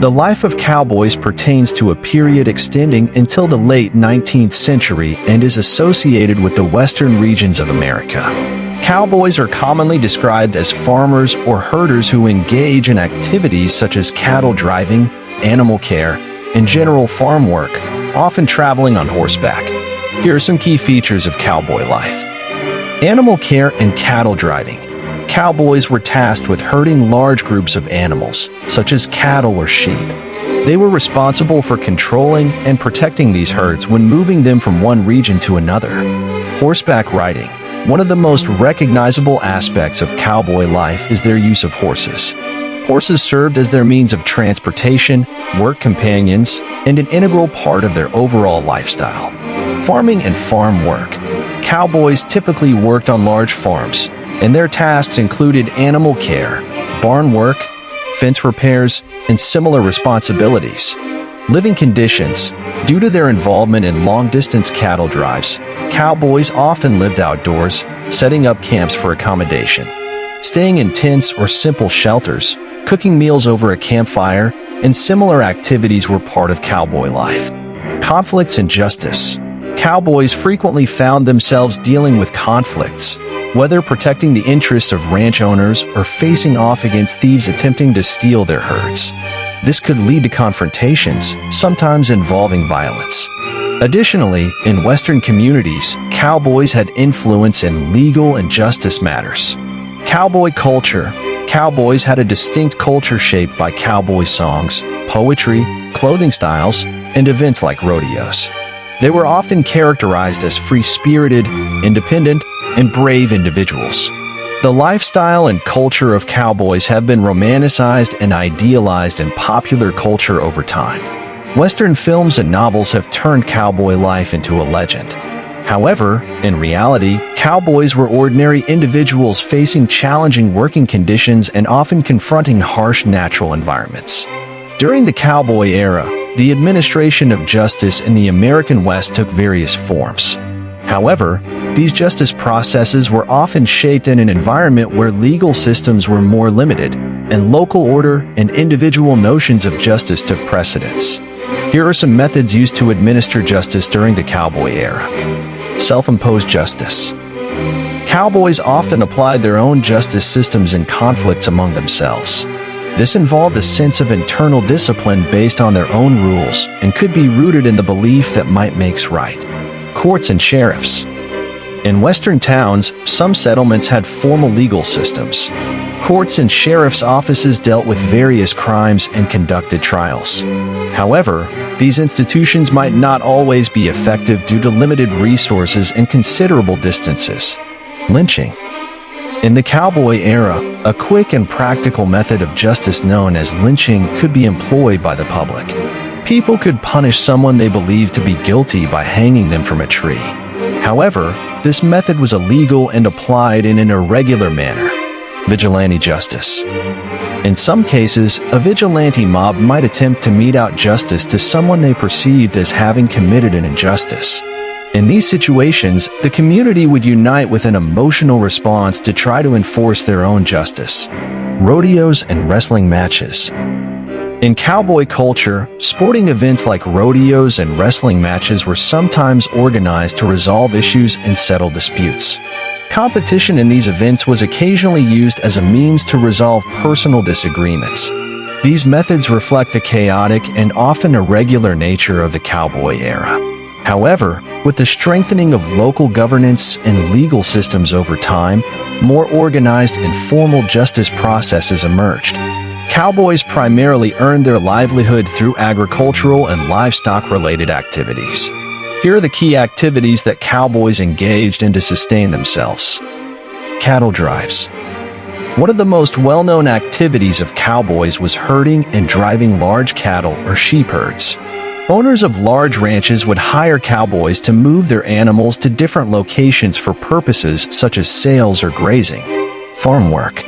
The life of cowboys pertains to a period extending until the late 19th century and is associated with the western regions of America. Cowboys are commonly described as farmers or herders who engage in activities such as cattle driving, animal care, and general farm work, often traveling on horseback. Here are some key features of cowboy life. Animal care and cattle driving. Cowboys were tasked with herding large groups of animals, such as cattle or sheep. They were responsible for controlling and protecting these herds when moving them from one region to another. Horseback riding. One of the most recognizable aspects of cowboy life is their use of horses. Horses served as their means of transportation, work companions, and an integral part of their overall lifestyle. Farming and farm work. Cowboys typically worked on large farms, and their tasks included animal care, barn work, fence repairs, and similar responsibilities. Living conditions. Due to their involvement in long-distance cattle drives, cowboys often lived outdoors, setting up camps for accommodation. Staying in tents or simple shelters, cooking meals over a campfire, and similar activities were part of cowboy life. Conflicts and justice. Cowboys frequently found themselves dealing with conflicts, whether protecting the interests of ranch owners or facing off against thieves attempting to steal their herds. This could lead to confrontations, sometimes involving violence. Additionally, in Western communities, cowboys had influence in legal and justice matters. Cowboy culture. Cowboys had a distinct culture shaped by cowboy songs, poetry, clothing styles, and events like rodeos. They were often characterized as free-spirited, independent, and brave individuals. The lifestyle and culture of cowboys have been romanticized and idealized in popular culture over time. Western films and novels have turned cowboy life into a legend. However, in reality, cowboys were ordinary individuals facing challenging working conditions and often confronting harsh natural environments. During the cowboy era, the administration of justice in the American West took various forms. However, these justice processes were often shaped in an environment where legal systems were more limited, and local order and individual notions of justice took precedence. Here are some methods used to administer justice during the cowboy era. Self-imposed justice. Cowboys often applied their own justice systems in conflicts among themselves. This involved a sense of internal discipline based on their own rules and could be rooted in the belief that might makes right. Courts and sheriffs. In Western towns, some settlements had formal legal systems. Courts and sheriff's offices dealt with various crimes and conducted trials. However, these institutions might not always be effective due to limited resources and considerable distances. Lynching. In the cowboy era, a quick and practical method of justice known as lynching could be employed by the public. People could punish someone they believed to be guilty by hanging them from a tree. However, this method was illegal and applied in an irregular manner. Vigilante justice. In some cases, a vigilante mob might attempt to mete out justice to someone they perceived as having committed an injustice. In these situations, the community would unite with an emotional response to try to enforce their own justice. Rodeos and wrestling matches. In cowboy culture, sporting events like rodeos and wrestling matches were sometimes organized to resolve issues and settle disputes. Competition in these events was occasionally used as a means to resolve personal disagreements. These methods reflect the chaotic and often irregular nature of the cowboy era. However, with the strengthening of local governance and legal systems over time, more organized and formal justice processes emerged. Cowboys primarily earned their livelihood through agricultural and livestock-related activities. Here are the key activities that cowboys engaged in to sustain themselves. Cattle drives. One of the most well-known activities of cowboys was herding and driving large cattle or sheep herds. Owners of large ranches would hire cowboys to move their animals to different locations for purposes such as sales or grazing. Farm work.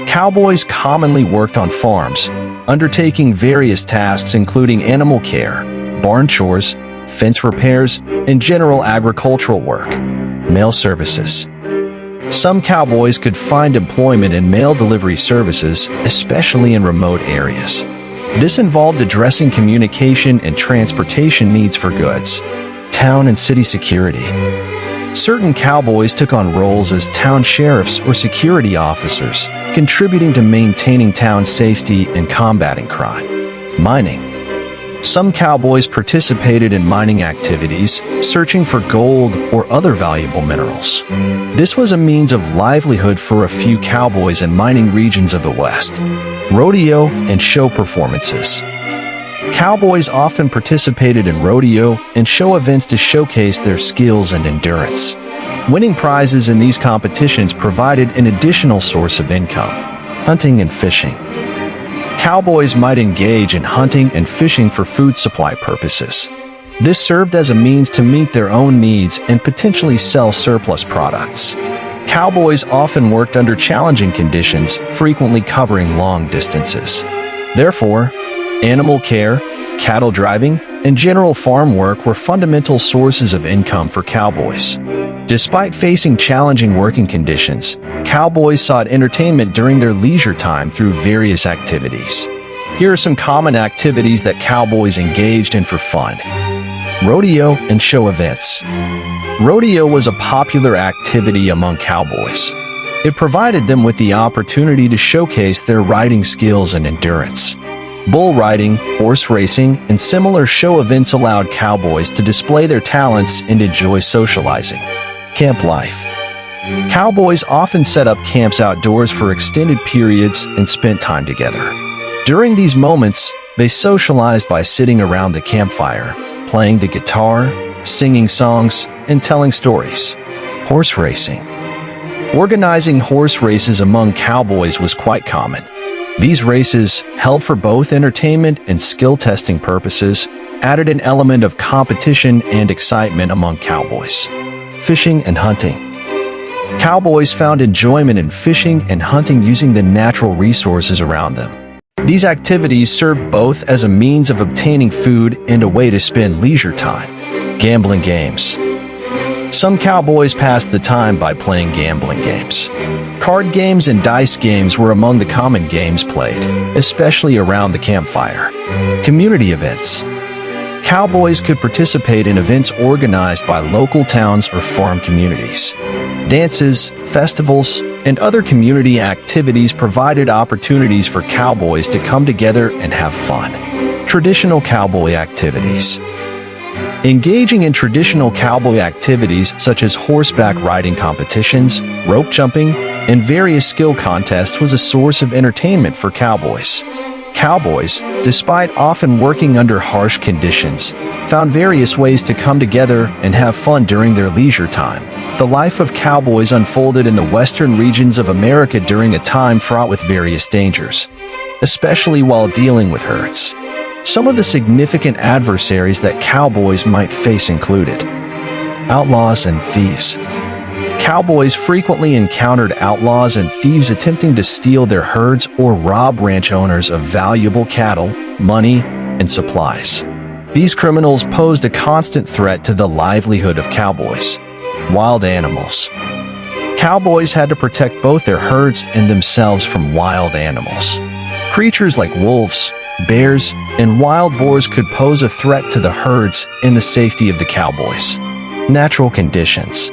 Cowboys commonly worked on farms, undertaking various tasks including animal care, barn chores, fence repairs, and general agricultural work. Mail services. Some cowboys could find employment in mail delivery services, especially in remote areas. This involved addressing communication and transportation needs for goods, town and city security. Certain cowboys took on roles as town sheriffs or security officers, contributing to maintaining town safety and combating crime. Mining. Some cowboys participated in mining activities, searching for gold or other valuable minerals. This was a means of livelihood for a few cowboys in mining regions of the West. Rodeo and show performances. Cowboys often participated in rodeo and show events to showcase their skills and endurance. Winning prizes in these competitions provided an additional source of income. Hunting and fishing. Cowboys might engage in hunting and fishing for food supply purposes. This served as a means to meet their own needs and potentially sell surplus products. Cowboys often worked under challenging conditions, frequently covering long distances. Therefore, animal care, cattle driving, and general farm work were fundamental sources of income for cowboys. Despite facing challenging working conditions, cowboys sought entertainment during their leisure time through various activities. Here are some common activities that cowboys engaged in for fun. Rodeo and show events. Rodeo was a popular activity among cowboys. It provided them with the opportunity to showcase their riding skills and endurance. Bull riding, horse racing, and similar show events allowed cowboys to display their talents and enjoy socializing. Camp life. Cowboys often set up camps outdoors for extended periods and spent time together. During these moments, they socialized by sitting around the campfire, playing the guitar, singing songs, and telling stories. Horse racing. Organizing horse races among cowboys was quite common. These races, held for both entertainment and skill-testing purposes, added an element of competition and excitement among cowboys. Fishing and hunting. Cowboys found enjoyment in fishing and hunting using the natural resources around them. These activities served both as a means of obtaining food and a way to spend leisure time. Gambling games. Some cowboys passed the time by playing gambling games. Card games and dice games were among the common games played, especially around the campfire. Community events. Cowboys could participate in events organized by local towns or farm communities. Dances, festivals, and other community activities provided opportunities for cowboys to come together and have fun. Traditional cowboy activities. Engaging in traditional cowboy activities such as horseback riding competitions, rope jumping, and various skill contests was a source of entertainment for cowboys. Cowboys, despite often working under harsh conditions, found various ways to come together and have fun during their leisure time. The life of cowboys unfolded in the western regions of America during a time fraught with various dangers, especially while dealing with herds. Some of the significant adversaries that cowboys might face included outlaws and thieves. Cowboys frequently encountered outlaws and thieves attempting to steal their herds or rob ranch owners of valuable cattle, money, and supplies. These criminals posed a constant threat to the livelihood of cowboys. Wild animals. Cowboys had to protect both their herds and themselves from wild animals. Creatures like wolves, bears, and wild boars could pose a threat to the herds and the safety of the cowboys. Natural conditions.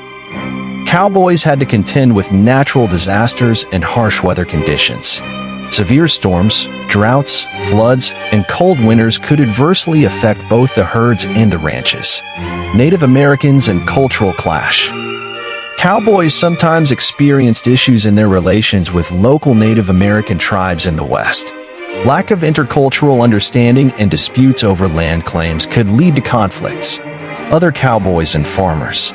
Cowboys had to contend with natural disasters and harsh weather conditions. Severe storms, droughts, floods, and cold winters could adversely affect both the herds and the ranches. Native Americans and cultural clash. Cowboys sometimes experienced issues in their relations with local Native American tribes in the West. Lack of intercultural understanding and disputes over land claims could lead to conflicts. Other cowboys and farmers.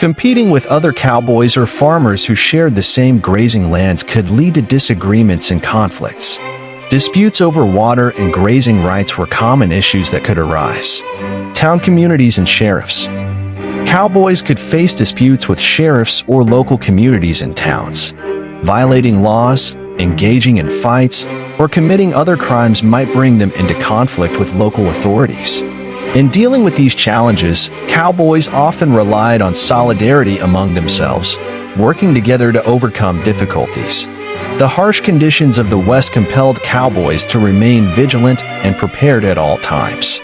Competing with other cowboys or farmers who shared the same grazing lands could lead to disagreements and conflicts. Disputes over water and grazing rights were common issues that could arise. Town communities and sheriffs. Cowboys could face disputes with sheriffs or local communities in towns. Violating laws, engaging in fights, or committing other crimes might bring them into conflict with local authorities. In dealing with these challenges, cowboys often relied on solidarity among themselves, working together to overcome difficulties. The harsh conditions of the West compelled cowboys to remain vigilant and prepared at all times.